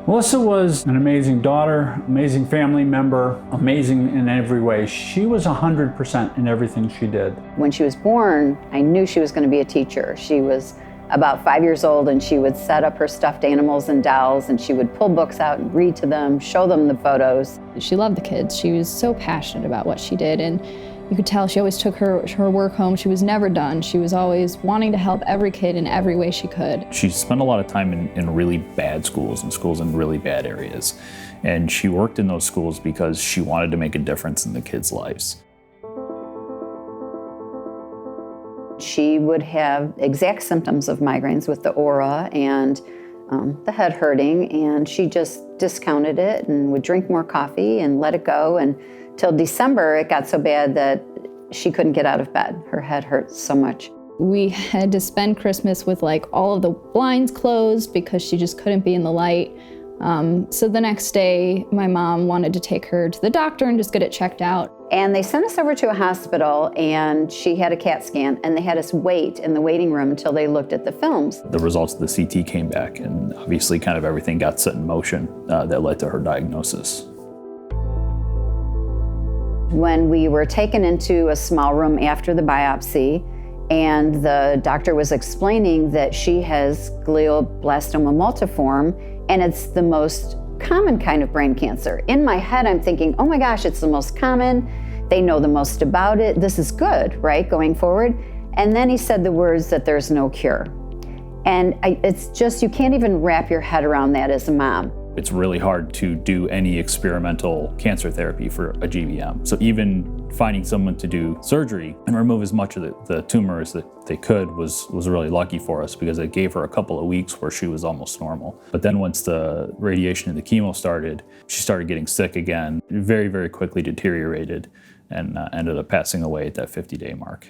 Melissa was an amazing daughter, amazing family member, amazing in every way. She was 100% in everything she did. When she was born, I knew she was going to be a teacher. She was about 5 years old, and she would set up her stuffed animals and dolls, and she would pull books out and read to them, show them the photos. She loved the kids. She was so passionate about what she did, and you could tell she always took her work home. She was never done. She was always wanting to help every kid in every way she could. She spent a lot of time in really bad schools and schools in really bad areas. And she worked in those schools because she wanted to make a difference in the kids' lives. She would have exact symptoms of migraines with the aura and the head hurting, and she just discounted it and would drink more coffee and let it go. And till December, it got so bad that she couldn't get out of bed. Her head hurt so much. We had to spend Christmas with all of the blinds closed because she just couldn't be in the light. So the next day, my mom wanted to take her to the doctor and just get it checked out. And they sent us over to a hospital, and she had a CAT scan, and they had us wait in the waiting room until they looked at the films. The results of the CT came back, and obviously kind of everything got set in motion that led to her diagnosis. When we were taken into a small room after the biopsy, and the doctor was explaining that she has glioblastoma multiforme, and it's the most common kind of brain cancer. In my head, I'm thinking, oh my gosh, it's the most common. They know the most about it. This is good, right, going forward? And then he said the words that there's no cure. And it's just, you can't even wrap your head around that as a mom. It's really hard to do any experimental cancer therapy for a GBM. So even finding someone to do surgery and remove as much of the tumor as that they could was really lucky for us, because it gave her a couple of weeks where she was almost normal. But then once the radiation and the chemo started, she started getting sick again, very, very quickly deteriorated, and ended up passing away at that 50-day mark.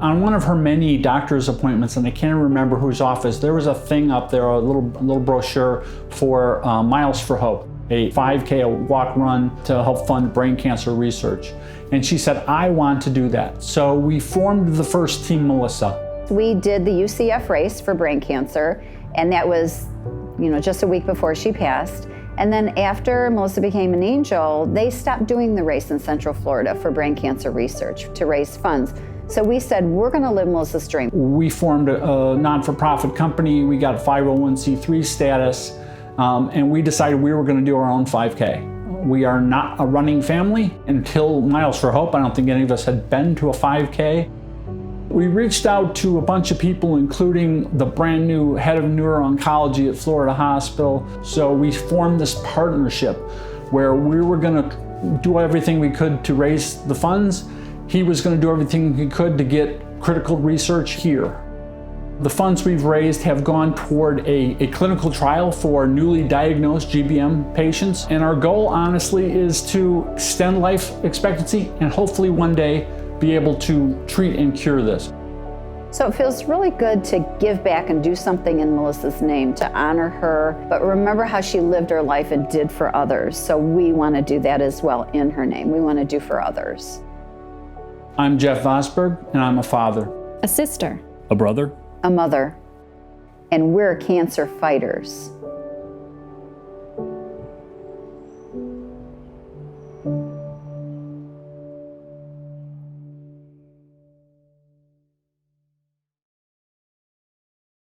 On one of her many doctor's appointments, and I can't remember whose office, there was a thing up there, a little brochure for Miles for Hope, a 5K, a walk run to help fund brain cancer research. And she said, I want to do that. So we formed the first team, Melissa. We did the UCF race for brain cancer, and that was, just a week before she passed. And then after Melissa became an angel, they stopped doing the race in Central Florida for brain cancer research to raise funds. So we said, we're going to live Melissa's dream. We formed a non-for-profit company. We got 501c3 status, and we decided we were going to do our own 5K. We are not a running family. Until Miles for Hope, I don't think any of us had been to a 5K. We reached out to a bunch of people, including the brand new head of neuro-oncology at Florida Hospital. So we formed this partnership where we were going to do everything we could to raise the funds. He was going to do everything he could to get critical research here. The funds we've raised have gone toward a clinical trial for newly diagnosed GBM patients. And our goal, honestly, is to extend life expectancy and hopefully one day be able to treat and cure this. So it feels really good to give back and do something in Melissa's name to honor her, but remember how she lived her life and did for others. So we want to do that as well in her name. We want to do for others. I'm Jeff Vosburg, and I'm a father. A sister. A brother. A mother. And we're cancer fighters.